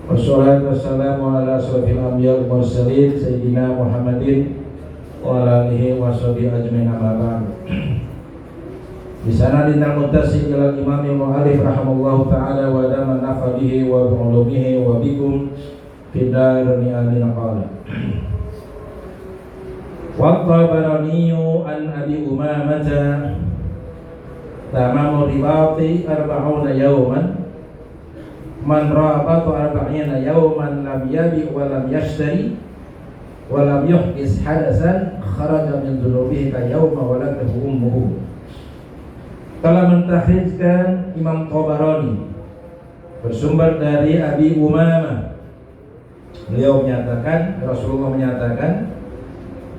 Wassalatu wassalamu ala asrofil anbiya wal mursalin Sayyidina Muhammadin wa ala alihi wa sahbihi ajmain amma ba'd. Di sana dinal muttasil ila Imam Mu'alif rahimallahu ta'ala wa dama nafa bihi wa bi'ulumihi wa bikum fi darani amin qala. Wa Tabaraniyu an Abi Umamata tamamu ribati 40 yawman man rabatu 40 yawman lam yabi wa lam yashtari wa lam yuhdis hadasan kharaja min dhunubihi ka yawma waladatuhu ummuhu. Telah mentahrijkan Imam Tabarani bersumber dari Abi Umamah. Beliau menyatakan, Rasulullah menyatakan,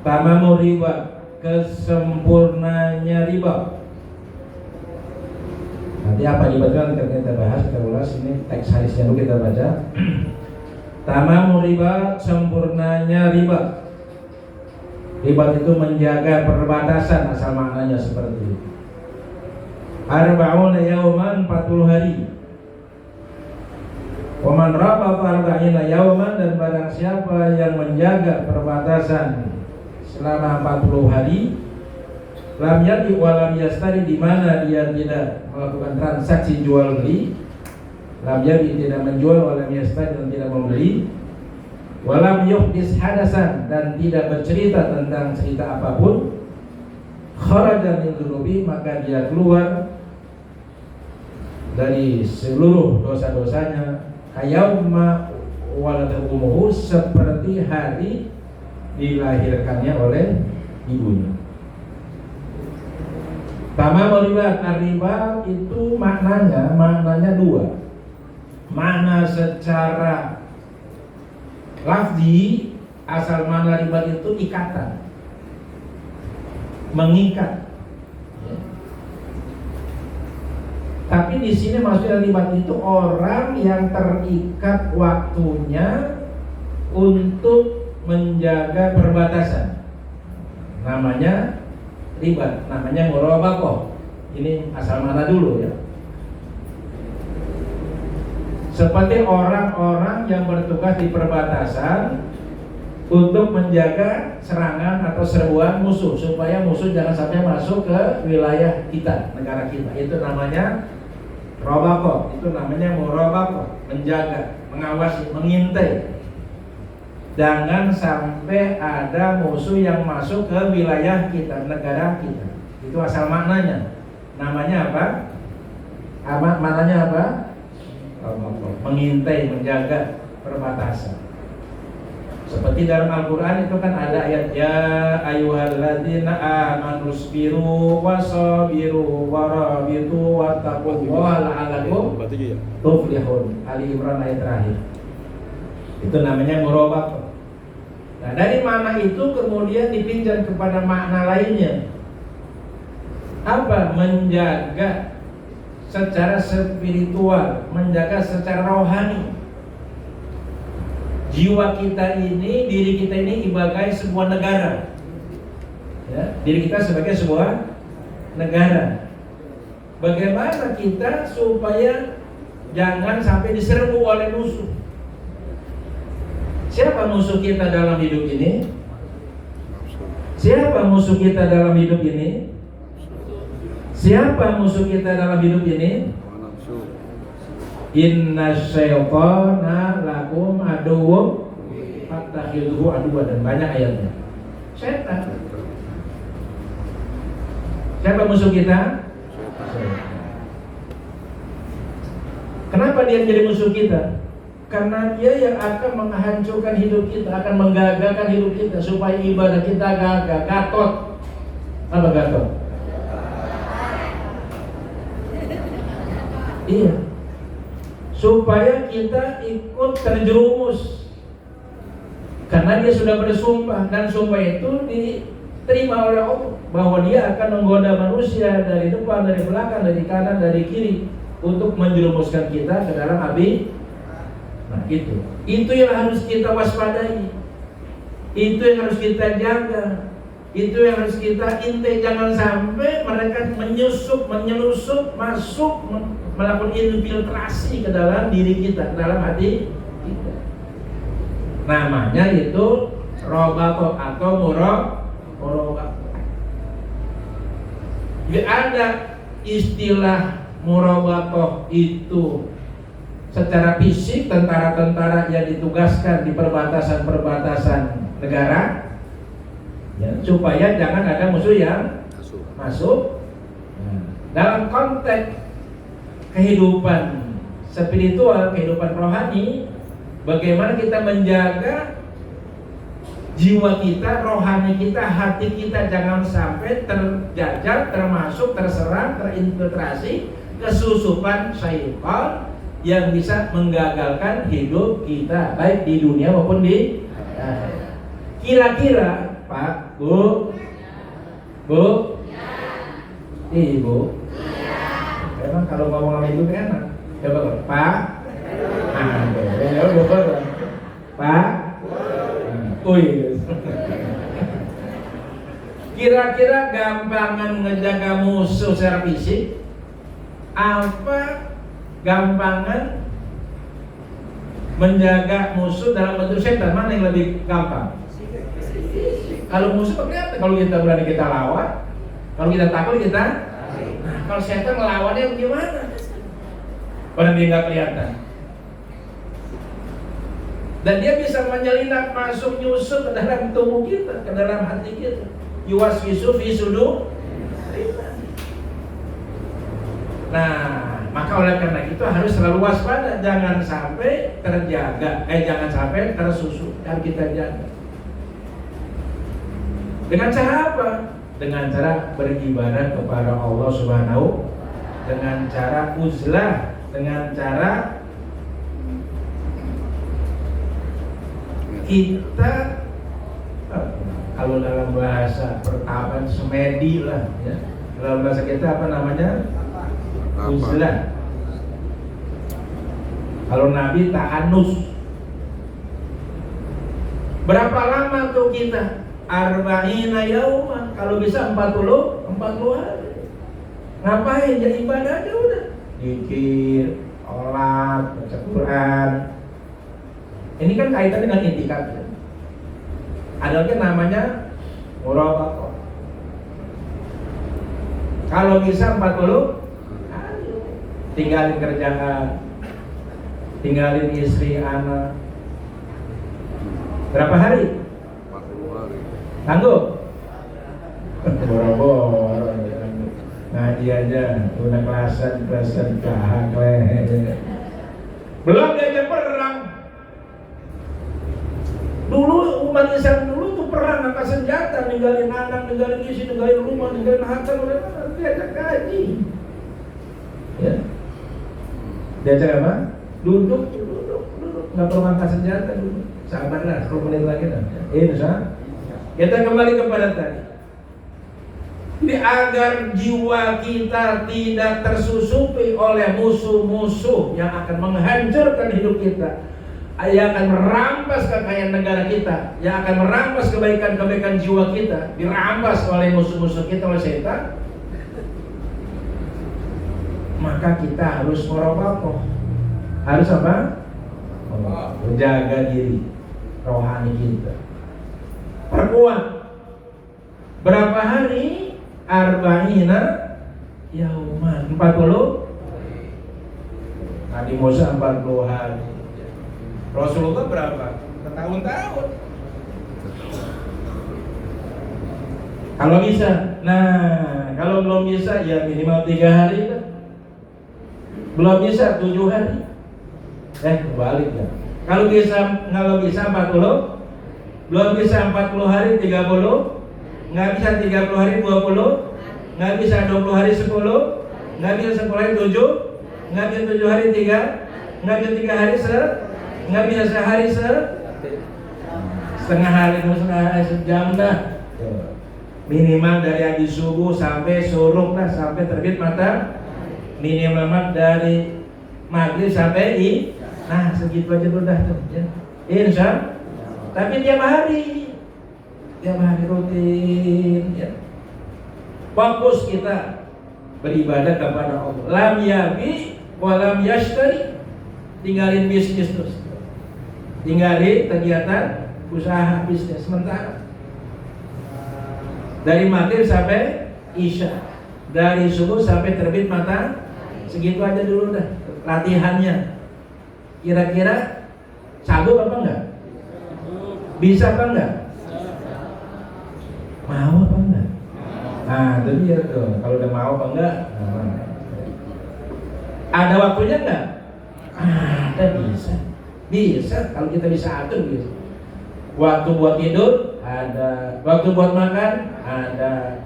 tamamu riba, kesempurnanya riba. Nanti apa riba itu akan kita bahas, kita ulas. Ini teks hadisnya dulu kita baca. Tamamu riba, sempurnanya riba. Riba itu menjaga perbatasan, asal maknanya seperti itu. Arba'una yauman, 40 hari. Wa man rabata 40 yauman, dan barang siapa yang menjaga perbatasan selama 40 hari, lam yabi wa lam yastari, di mana dia tidak melakukan transaksi jual beli, lam yabi tidak menjual, wa lam yastari dan tidak membeli, wa lam yuhdis hadasan dan tidak bercerita tentang cerita apapun, kharaja min dzunubi, maka dia keluar dari seluruh dosa-dosanya, kayauma waladahu ummuhu, seperti hari dilahirkannya oleh ibunya. Tamamu riba, riba itu maknanya dua. Makna secara lafzi, asal makna riba itu ikatan, mengikat. Tapi di sini maksudnya riba itu orang yang terikat waktunya untuk menjaga perbatasan. Namanya riba, namanya murabaqah. Ini asal mana dulu ya. Seperti orang-orang yang bertugas di perbatasan untuk menjaga serangan atau serbuan musuh, supaya musuh jangan sampai masuk ke wilayah kita, negara kita. Itu namanya murabaqah. Itu namanya murabaqah, menjaga, mengawasi, mengintai. Jangan sampai ada musuh yang masuk ke wilayah kita, negara kita. Itu asal maknanya. Namanya apa? Maknanya apa? Mengintai, menjaga perbatasan. Seperti dalam Al-Quran itu kan ada ayat, ya ayyuhalladzina amanu sabiru wasabiru warabitu wattaqullaha la'allakum tuflihun. Ali Imran ayat terakhir. Itu namanya murabaqah. Nah, dari makna itu kemudian dipinjam kepada makna lainnya. Apa? Menjaga secara spiritual, menjaga secara rohani. Jiwa kita ini, diri kita ini sebagai sebuah negara. Ya, diri kita sebagai sebuah negara. Bagaimana kita supaya jangan sampai diserbu oleh musuh? Siapa musuh kita dalam hidup ini? Siapa musuh kita dalam hidup ini? Siapa musuh kita dalam hidup ini? Inna syaitana lakum aduwwum fattakhidhuhu aduwwan, dan banyak ayatnya. Setan. Siapa musuh kita? Kenapa dia menjadi musuh kita? Karena dia yang akan menghancurkan hidup kita, akan menggagalkan hidup kita supaya ibadah kita gagal. Gatot. Apa gatot? Iya. Supaya kita ikut terjerumus. Karena dia sudah bersumpah, dan sumpah itu diterima oleh Allah, bahwa dia akan menggoda manusia dari depan, dari belakang, dari kanan, dari kiri, untuk menjerumuskan kita ke dalam api. Nah, itu yang harus kita waspadai, itu yang harus kita jaga, itu yang harus kita intai. Jangan sampai mereka menyelusup, masuk, melakukan infiltrasi ke dalam diri kita, ke dalam hati Tidak. Namanya itu robato atau murabato. Tidak ada istilah murabato itu secara fisik tentara-tentara yang ditugaskan di perbatasan-perbatasan negara, ya, supaya jangan ada musuh yang masuk. Dalam konteks kehidupan spiritual, kehidupan rohani, bagaimana kita menjaga jiwa kita, rohani kita, hati kita jangan sampai terjajah, termasuk, terserang, terinfiltrasi kesusupan syaitan yang bisa menggagalkan hidup kita baik di dunia maupun di kira-kira Pak, Bu, Ibu, emang kalau ngomong sama ibu enak. Coba Pak, Pak, kira-kira gampangan ngejaga musuh secara fisik apa gampangan menjaga musuh dalam bentuk setan? Mana yang lebih gampang? Kalau musuh pakai apa? Kalau kita berani kita lawan, kalau kita takut kita. Nah, kalau setan melawannya gimana? Padahal dia nggak kelihatan. Dan dia bisa menyelinap masuk nyusup ke dalam tubuh kita, ke dalam hati kita. Yuwaswisu fi sudur. Nah, maka oleh karena itu harus selalu waspada, jangan sampai terjaga, jangan sampai tersusuk, harus kita jaga. Dengan cara apa? Dengan cara beribadah kepada Allah Subhanahu, dengan cara uzlah, dengan cara kita kalau dalam bahasa pertapaan semedi lah, ya. Dalam bahasa kita apa namanya? Uzlah. Kalau Nabi ta'anus. Berapa lama tuh kita? Arba'ina yauman. Kalau bisa 40 hari. Ngapain? Jadi ibadah aja udah. Zikir, sholat, baca Quran. Ini kan kaitan dengan intikaf. Ada lagi namanya muraqabah. Kalau bisa 40, tinggalin kerjaan, tinggalin istri, anak. Berapa hari? 40 hari. Sanggup? Boro-boro ngaji aja, udah kelasan kahak. Belum diajak perang. Dulu umat Islam dulu tuh perang angkat senjata, ninggalin anak, ninggalin istri, ninggalin rumah, ninggalin harta, mereka diajak ngaji. Ya. Diajak apa? Duduk, nggak perlu angkat senjata dulu. Sabarlah, 10 menit lagi dah. Insya. Kita kembali kepada tadi. Jadi agar jiwa kita tidak tersusupi oleh musuh-musuh yang akan menghancurkan hidup kita, yang akan merampas kekayaan negara kita, yang akan merampas kebaikan-kebaikan jiwa kita, dirampas oleh musuh-musuh kita, oleh setan, maka kita harus muraqabah. Harus apa? Menjaga diri rohani kita. Perkuat. Berapa hari? Arba'ina yauman. 40. Nabi Musa 40 hari. Rasulullah berapa? Bertahun-tahun. Kalau bisa. Nah, kalau belum bisa ya minimal 3 hari lah. Belum bisa 7 hari. Kebalik ya. Kalau bisa 40, belum bisa 40 hari 30, nggak bisa 30 hari 20, nggak bisa 20 hari 10, nggak bisa 10 hari 7, nggak bisa 7 hari 3, nggak bisa 3 hari nggak bisa sehari setengah hari, sejam dah. Minimal dari habis subuh sampai suruk lah, sampai terbit mata. Minimal dari maghrib sampai nah segitu aja udah tuh ya. Insya. Tapi tiap hari rutin ya. Fokus kita beribadah kepada Allah. Lam yabi wa lam yashtari. Tinggalin bisnis terus. tinggalin kegiatan usaha bisnis sementara. Dari maghrib sampai isya, dari subuh sampai terbit mata, segitu aja dulu dah latihannya. Kira-kira sanggup apa enggak? Bisa apa enggak? Mau apa enggak? Nah itu dia tuh, kalau udah mau apa enggak? Ada waktunya enggak? Ada, bisa kalau kita bisa atur gitu. Waktu buat tidur ada, waktu buat makan ada,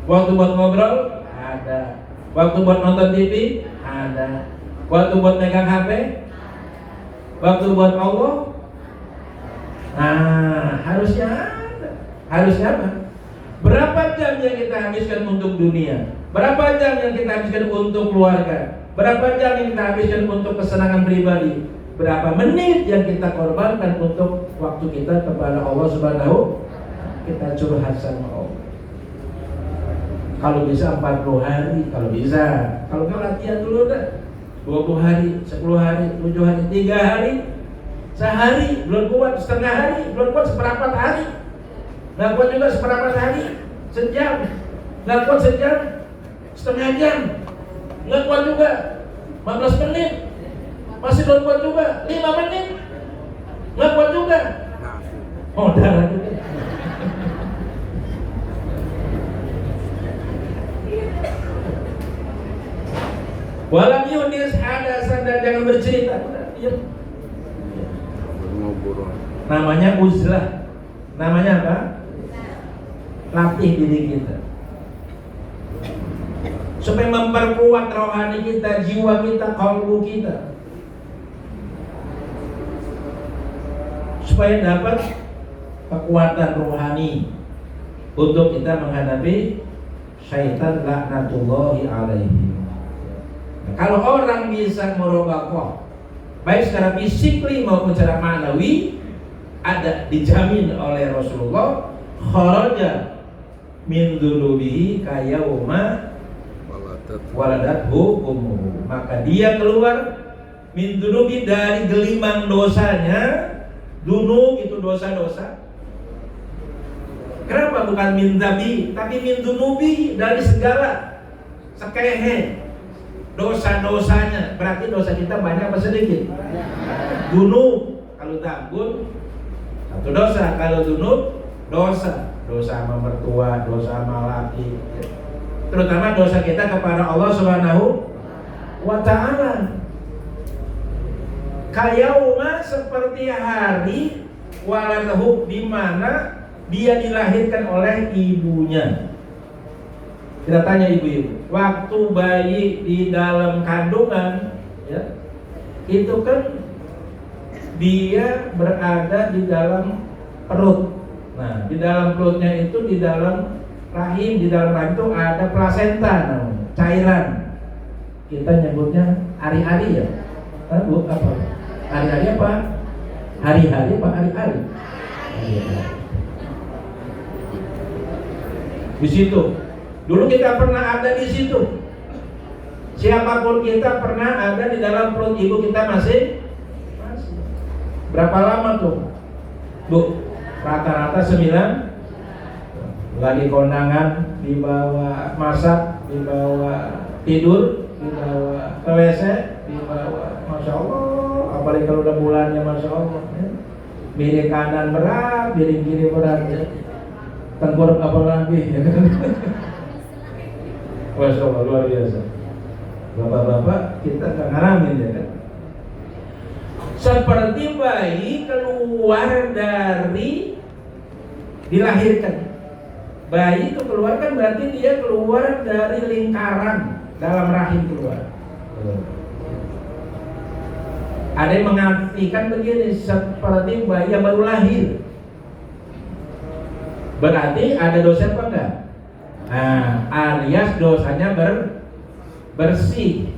waktu buat ngobrol ada, waktu buat nonton TV ada, waktu buat megang HP, waktu buat Allah. Nah harusnya ada. Harusnya apa? Berapa jam yang kita habiskan untuk dunia? Berapa jam yang kita habiskan untuk keluarga? Berapa jam yang kita habiskan untuk kesenangan pribadi? Berapa menit yang kita korbankan untuk waktu kita kepada Allah Subhanahu? Kita curhat sama Allah. Kalau bisa 40 hari, kalau bisa. Kalau nggak latihan dulu dah 20 hari, 10 hari, 7 hari, 3 hari, sehari, belum kuat setengah hari, belum kuat seperempat hari, nggak kuat juga seperempat hari, sejam, nggak kuat sejam, setengah jam, nggak kuat juga 15 menit, masih belum kuat juga 5 menit, nggak kuat juga. Oh darah juga. Walam yudis hadasan, dan jangan bercerita. Diam. Namanya uzlah. Namanya apa? Latih diri kita supaya memperkuat rohani kita, jiwa kita, kalbu kita, supaya dapat kekuatan rohani untuk kita menghadapi syaitan laknatullahi alaihi. Kalau orang bisa merubah baik secara fisik maupun secara ma'nawi, ada dijamin oleh Rasulullah, kharaja min dzunubihi kayauma waladathu ummuhu, maka dia keluar min dzunubi, dari gelimang dosanya. Dunub itu dosa-dosa. Kenapa bukan min dzabi, tapi min dzunubi, dari segala sekehe dosa-dosanya. Berarti dosa kita banyak apa sedikit? Dunub kalau tambun satu dosa, kalau dunub dosa. Dosa sama mertua, dosa sama laki, terutama dosa kita kepada Allah Subhanahu wa ta'ala. Kayauma, seperti hari waladhu, di mana dia dilahirkan oleh ibunya. Kita tanya ibu-ibu, waktu bayi di dalam kandungan, ya, itu kan dia berada di dalam perut. Nah, di dalam perutnya itu, di dalam rahim, di dalam rahim itu ada plasenta, cairan. Kita nyebutnya hari-hari ya. Bu, apa? Hari-hari apa? Hari-hari apa hari-hari? Di situ. Dulu kita pernah ada di situ. Siapapun kita pernah ada di dalam perut ibu kita masih. Berapa lama tuh? Bu, rata-rata 9. Lagi kondangan, dibawa masak, dibawa tidur, dibawa ke WC, dibawa, Masya Allah. Apalagi kalau udah bulannya, Masya Allah, ya. Miring kanan berat, miring kiri berat, ya. Tengkurap apa lagi, ya kan? Masya Allah, luar biasa. Bapak-bapak, kita gak ngalamin, ya kan? Seperti bayi keluar dari, dilahirkan. Bayi itu keluar kan berarti dia keluar dari lingkaran dalam rahim keluar. Ada yang mengartikan begini, seperti bayi yang baru lahir. Berarti ada dosa apa enggak? Nah, alias dosanya bersih.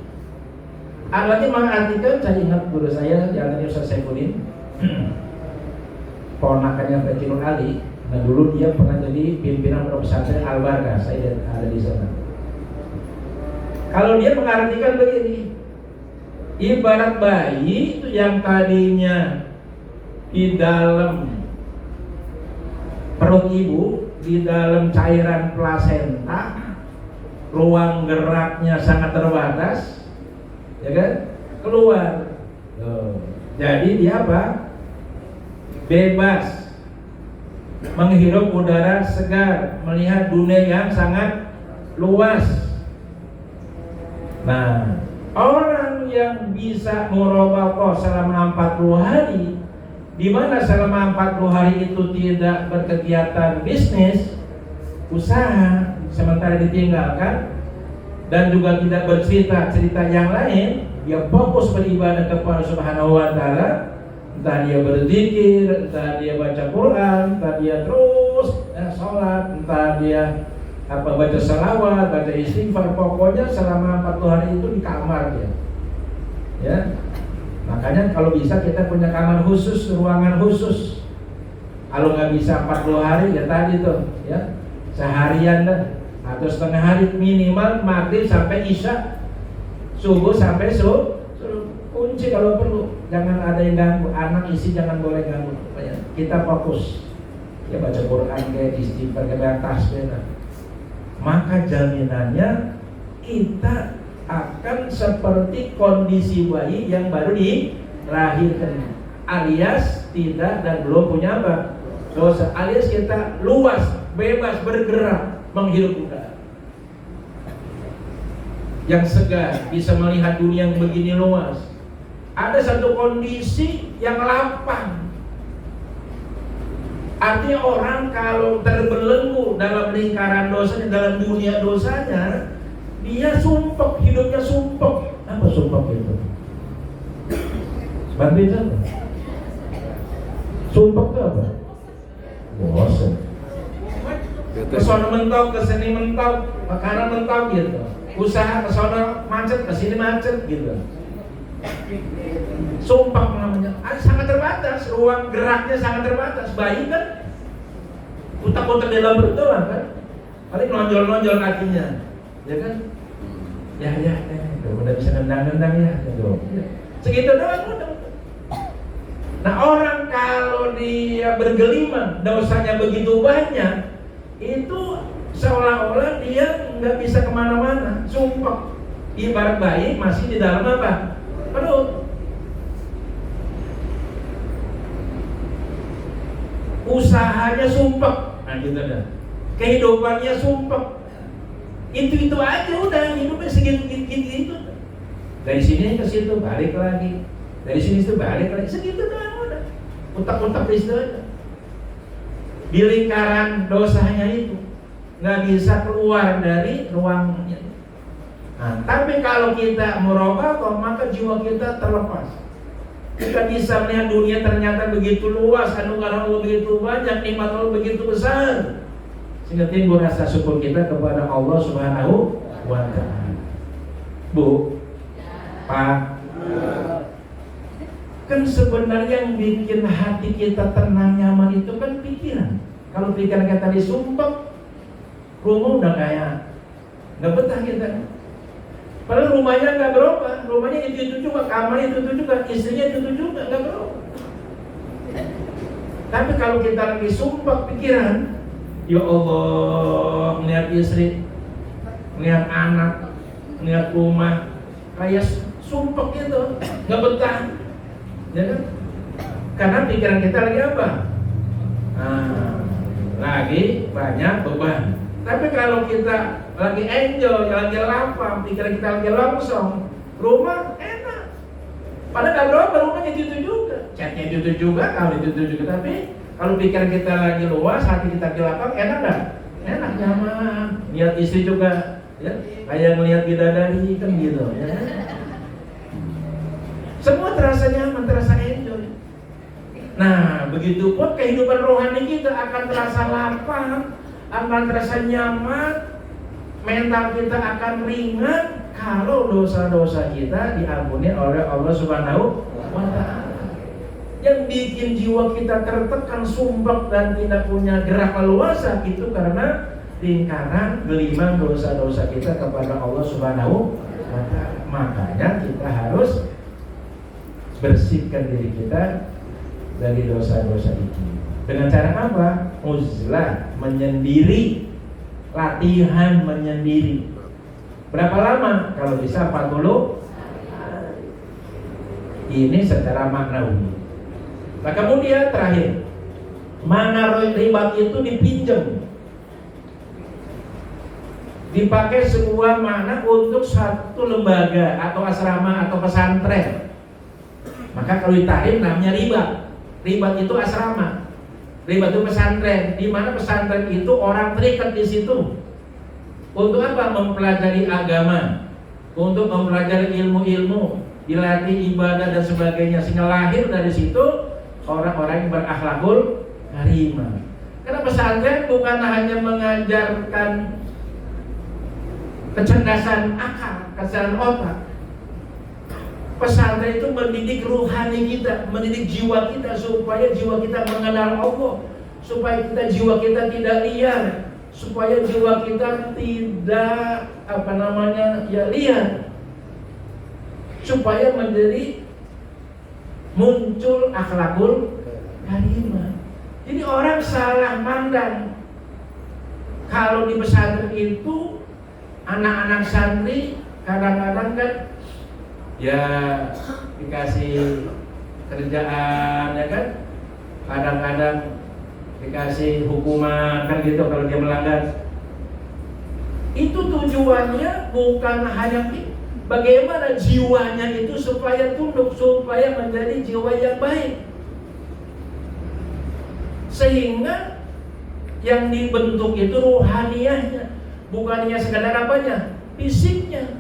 Lagi mengartikan, saya ingat guru saya, yang Ustaz Saifuddin, ponakannya Pak Kinul Ali. Nah dulu dia pernah jadi pimpinan pondok pesantren Al-Barkah, saya ada di sana. Kalau dia mengartikan begini, ibarat bayi itu yang tadinya di dalam perut ibu, di dalam cairan plasenta, ruang geraknya sangat terbatas, ya kan? Keluar. Jadi dia apa? Bebas menghirup udara segar, melihat dunia yang sangat luas. Nah, orang yang bisa muraqabah selama 40 hari, di mana selama 40 hari itu tidak berkegiatan bisnis, usaha, sementara ditinggalkan, dan juga tidak bercerita-cerita yang lain, dia fokus beribadah kepada Subhanahu wa Ta'ala. Entah dia berzikir, entah dia baca Quran, entah dia terus sholat, entah dia baca salawat, baca istighfar, pokoknya selama 40 hari itu di kamar dia. Ya, makanya kalau bisa kita punya kamar khusus, ruangan khusus. Kalau nggak bisa 40 hari ya tadi tuh, ya seharian dah, atau setengah hari minimal, maghrib sampai isya, subuh sampai kunci kalau perlu. Jangan ada yang ganggu, anak isi jangan boleh ganggu. Kita fokus, ya baca Quran, kayak istighfar, kayak tasbih. Maka jaminannya kita akan seperti kondisi bayi yang baru dilahirkan, alias tidak dan belum punya apa? Dosa, alias kita luas, bebas bergerak, menghirup udara yang segar, bisa melihat dunia yang begini luas. Ada satu kondisi yang lapang. Artinya orang kalau terbelenggu dalam lingkaran dosanya, dalam dunia dosanya, dia sumpek, hidupnya sumpek. Apa sumpek itu? Bantuin saya. Sumpek itu apa? Bosan. Kesana mentok, kesini mentok, ke kanan mentok gitu. Usaha kesana macet, kesini macet gitu. Sumpah namanya, sangat terbatas, ruang geraknya sangat terbatas. Bayi kan utak-utak dalam perut doang kan, paling nonjol-nonjol kakinya, ya kan? Ya, udah bisa nendang-nendang ya, gitu. Segitu doang udah. Nah, orang kalau dia bergelimang, dosanya begitu banyak, itu seolah-olah dia nggak bisa kemana-mana, sumpah. Ibarat bayi masih di dalam apa? Perut. Usahanya sumpek, nah gitu dah. Kehidupannya sumpek. Itu aja udah, hidupnya segitu. Dari sini ke situ balik lagi, dari sini itu balik lagi, segitu doang udah. Utak-utak di situ aja. Di lingkaran dosanya itu nggak bisa keluar dari ruangnya. Nah, tapi kalau kita muraqabah, maka jiwa kita terlepas. Kita bisa melihat dunia ternyata begitu luas, anugerah Allah begitu banyak, nikmat Allah begitu besar, sehingga timbul rasa syukur kita kepada Allah Subhanahu wa Ta'ala. Bu, Pak, kan sebenarnya yang bikin hati kita tenang nyaman itu kan pikiran. Kalau pikiran kita disumpek, rumah udah kayak nggak betah kita. Padahal rumahnya nggak berubah, rumahnya itu juga, kamarnya itu juga, istrinya itu juga, nggak berubah. Tapi kalau kita lagi sumpah pikiran, ya Allah, melihat istri, melihat anak, melihat rumah, kayak sumpah gitu, nggak betah, ya kan? Karena pikiran kita lagi apa? Lagi banyak beban. Tapi kalau kita lagi enjoy, lagi lapang, pikiran kita lagi langsung, rumah enak. Padahal gak berapa, rumahnya itu juga, catnya itu juga, kalau itu juga. Tapi kalau pikiran kita lagi luas, hati kita lagi lapang, enak gak? Enak, nyaman. Lihat istri juga, ya, kayak melihat bidadari kan gitu, ya. Semua terasa nyaman, terasa enjoy. Nah, begitu pun kehidupan rohani kita akan terasa lapang, akan terasa nyaman, mental kita akan ringan kalau dosa-dosa kita diampuni oleh Allah Subhanahu wa Ta'ala. Yang bikin jiwa kita tertekan, sumpek dan tidak punya gerak leluasa itu karena lingkaran gelimang dosa-dosa kita kepada Allah Subhanahu wa Ta'ala. Makanya kita harus bersihkan diri kita dari dosa-dosa itu. Dengan cara apa? Uzlah, menyendiri, latihan menyendiri. Berapa lama? Kalau bisa 40 hari. Ini secara maknawi. Nah kemudian terakhir, mana riba itu dipinjam, dipakai sebuah makna untuk satu lembaga atau asrama atau pesantren. Maka kalau ditarik namanya riba. Riba itu asrama, riba itu pesantren. Di mana pesantren itu orang terikat di situ. Untuk apa? Mempelajari agama, untuk mempelajari ilmu-ilmu, dilatih ibadah dan sebagainya, sehingga lahir dari situ orang-orang yang berakhlakul karimah. Karena pesantren bukan hanya mengajarkan kecerdasan akal, kecerdasan otak. Pesantren itu mendidik ruhani kita, mendidik jiwa kita supaya jiwa kita mengenal Allah, supaya jiwa kita tidak liar, supaya jiwa kita tidak liar, supaya menjadi muncul akhlakul karimah. Jadi orang salah pandang kalau di pesantren itu anak-anak santri kadang-kadang kan ya dikasih kerjaan, ya kan, kadang-kadang dikasih hukuman kan gitu kalau dia melanggar. Itu tujuannya bukan hanya bagaimana jiwanya itu supaya tunduk, supaya menjadi jiwa yang baik, sehingga yang dibentuk itu ruhaniyahnya, bukannya sekadar apanya, fisiknya.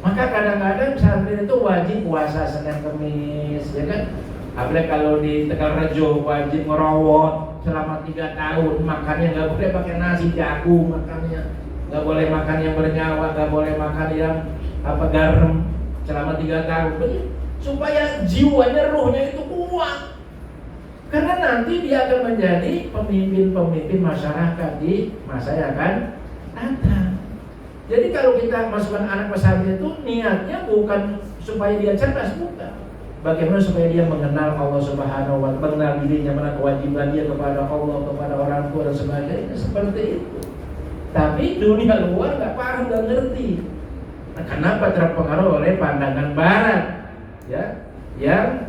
Maka kadang-kadang santri itu wajib puasa Senin Kemis, ya kan? Apalagi kalau di Tegalrejo wajib ngerawat selama 3 tahun, makannya nggak boleh pakai nasi jagung, makannya nggak boleh makan yang bernyawa, nggak boleh makan yang garam selama 3 tahun, supaya jiwanya, ruhnya itu kuat. Karena nanti dia akan menjadi pemimpin-pemimpin masyarakat di masa yang akan datang. Jadi kalau kita masukkan anak pesantren itu niatnya bukan supaya dia cerdas, bukan. Bagaimana supaya dia mengenal Allah Subhanahu wa Ta'ala, mengenal dirinya, mana kewajiban dia kepada Allah, kepada orang tua dan sebagainya, seperti itu. Tapi dunia luar nggak paham, nggak ngerti. Nah, kenapa terpengaruh oleh pandangan Barat, ya, yang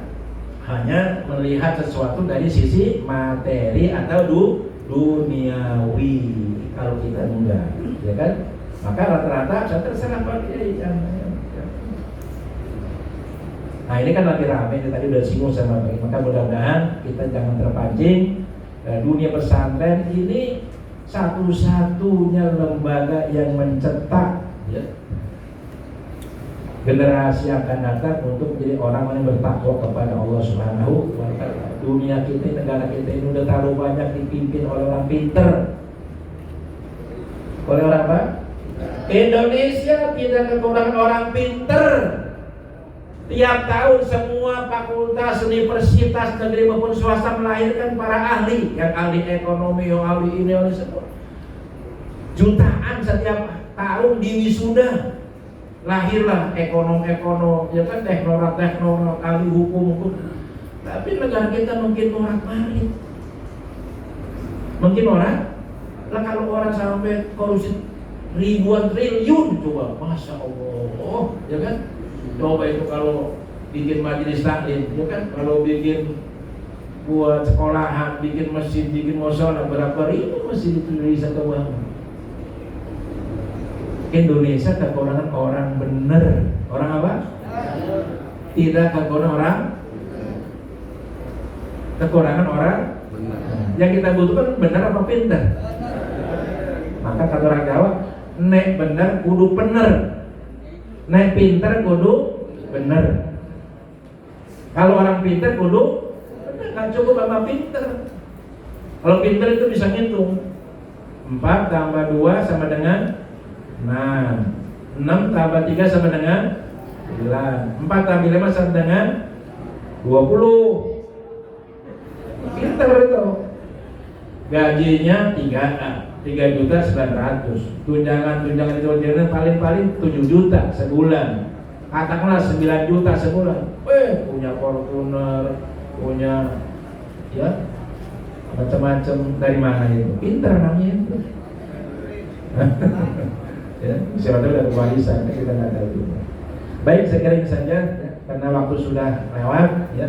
hanya melihat sesuatu dari sisi materi atau duniawi. Kalau kita enggak, ya kan? Maka rata-rata saya terserah pakai Nah ini kan lagi rame, tadi udah singgung sama Pak. Maka mudah-mudahan kita jangan terpancing. Dunia pesantren ini satu-satunya lembaga yang mencetak, ya, generasi yang akan datang untuk menjadi orang yang bertakwa kepada Allah Subhanahu wa Ta'ala. Dunia kita, negara kita ini udah terlalu banyak dipimpin oleh orang pinter. Oleh orang apa? Indonesia tidak kekurangan orang pinter. Tiap tahun semua fakultas, universitas negeri maupun swasta melahirkan para ahli, yang ahli ekonomi, yang ahli ini, ahli semua. Jutaan setiap tahun di wisuda. Lahirlah ekonom-ekonom, ya kan, teknokrat, ahli hukum. Tapi negara kita mungkin orang marit. Mungkin orang, lah kalau orang sampai korupsi ribuan triliun, coba, masya Allah, ya kan? Coba itu kalau bikin majelis taklim, ya kan? Kalau bikin buat sekolahan, bikin masjid, bikin mushola, berapa ribu masjid itu bisa kebangun. Indonesia kekurangan orang bener. Orang apa? Tidak kekurangan orang. Kekurangan orang benar. Yang kita butuhkan benar apa pintar? Maka kata orang Jawa, nek bener kudu bener, nek pintar kudu bener. Kalau orang pintar kudu bener, nggak cukup sama pintar. Kalau pintar itu bisa ngitung 4 tambah 2 sama dengan 6, 6 tambah 3 sama dengan 9, 4 tambah 5 sama dengan 20. Pintar itu. Gajinya 3.900.000. Tunjangan itu paling 7 juta sebulan. Katakanlah 9 juta sebulan. Punya Fortuner, punya ya macam-macam. Dari mana itu? Pinter namanya itu. Ya, siapa tahu dari warisan, kita nggak tahu. Baik, sekian saja ya, karena waktu sudah lewat ya.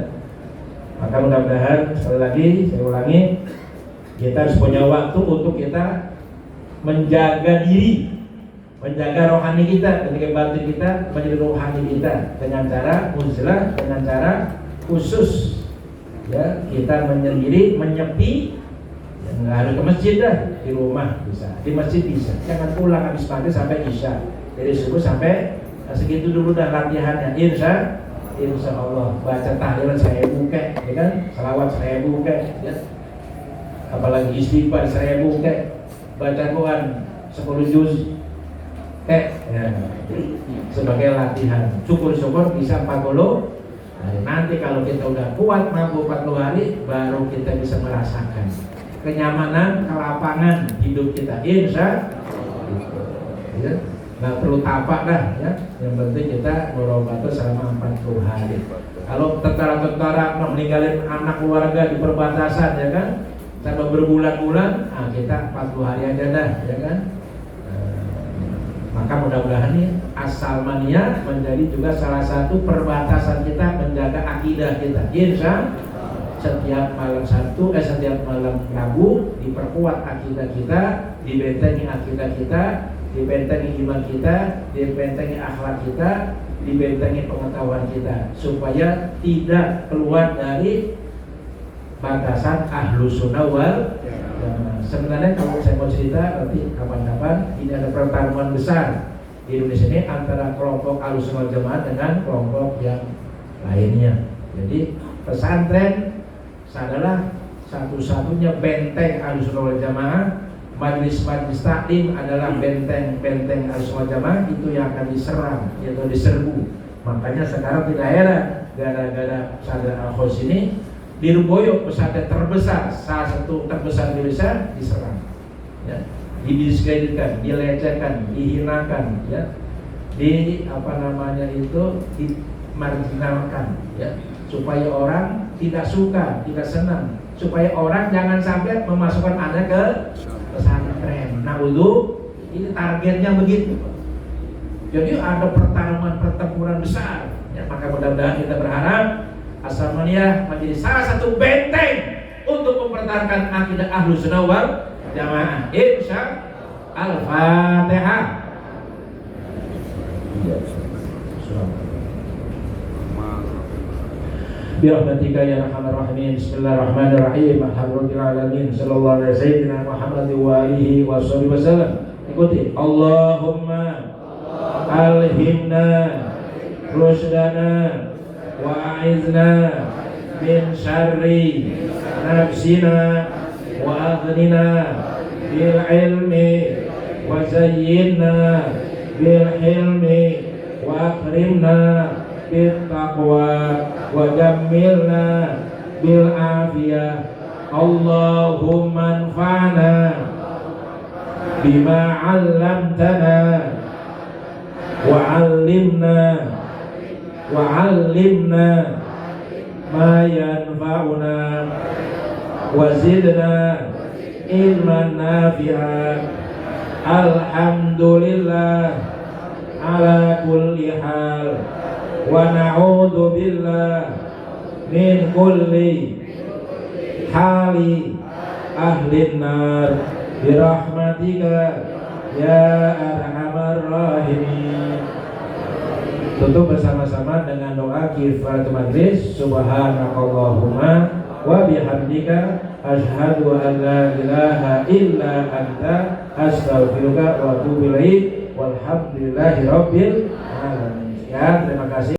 Maka mudah-mudahan sekali lagi saya ulangi, kita harus punya waktu untuk kita menjaga diri, menjaga rohani kita, ketika batin kita menjadi rohani kita dengan cara uzlah, dengan cara khusus. Ya, kita menyendiri, menyepi, ya, nggak harus ke masjid dah, di rumah bisa, di masjid bisa. Jangan pulang habis maghrib sampai isya, dari subuh sampai segitu dulu dah latihannya. Insya Allah baca tahlilan 1000 kek, ya kan? Salawat 1000 kek, ya. Apalagi istighfar 1000 kek, baca Quran 10 juz kek, ya. Sebagai latihan. Syukur-syukur bisa 40 hari. Nanti kalau kita udah kuat mampu 40 hari, baru kita bisa merasakan kenyamanan, kelapangan hidup kita. Insya Allah. Ya. Nggak perlu tapak dah ya, yang penting kita berobat selama 40 hari. Kalau tentara-tentara meninggalin anak keluarga di perbatasan ya kan, sampai berbulan-bulan, kita 40 hari aja dah ya kan. Maka mudah-mudahan nih As-Salmaniyah menjadi juga salah satu perbatasan kita menjaga akidah kita. Insya setiap malam Sabtu, setiap malam Rabu diperkuat akidah kita, dibentengi akidah kita, dibentengi iman kita, dibentengi akhlak kita, dibentengi pengetahuan kita, supaya tidak keluar dari batasan Ahlus Sunnah wal Jamaah. Sebenarnya kalau saya mau cerita nanti kapan-kapan, ini ada pertarungan besar di Indonesia ini antara kelompok Ahlus Sunnah wal Jamaah dengan kelompok yang lainnya. Jadi pesantren adalah satu-satunya benteng Ahlus Sunnah wal Jamaah. Majlis-majlis taklim adalah benteng-benteng Ahlus Sunnah wal Jamaah, itu yang akan diserang atau diserbu. Makanya sekarang tidak heran gara-gara pesantren Al-Khaus ini Lirboyo, pesantren terbesar, salah satu terbesar di Indonesia, diserang, ya, didiskreditkan, dilecehkan, dihinakan, ya, dimarginalkan, ya, supaya orang tidak suka, tidak senang, supaya orang jangan sampai memasukkan Anda ke pesantren. Nah, ini targetnya begitu. Jadi ada pertempuran besar. Ya, maka mudah-mudahan kita berharap As-Salmaniyah menjadi salah satu benteng untuk mempertahankan akidah Ahlus Sunnah wal Jamaah. Insya Al-Fatihah. Birahmatika ya arhamar rahimin. Bismillahirrahmanirrahim. Alhamdulillahirabbil alamin. Sallallahu alaihi sayyidina Muhammad wa alihi wasallam. Ikuti. Allahumma alhimna rusdana wa a'izna min syarri nafsina wa aghnina bil ilmi wa zayyinna bil hilmi wa akrimna bil taqwa wa jammilna bil afiyah. Allahumma anfa'na bima 'allamtana wa 'allimna ma yanfa'una wa zidna ilman nafi'an. Alhamdulillah ala kulli hal wa na'udzu billah min kulli hali ahlin nar birahmatika ya arhamar rahimin. Tutup bersama-sama dengan doa kifaratul majlis. Subhanakallahumma wa bihamdika asyhadu an la ilaha illa anta astaghfiruka wa atubu ilaik. Walhamdulillahi rabbil alamin. Ya, terima kasih.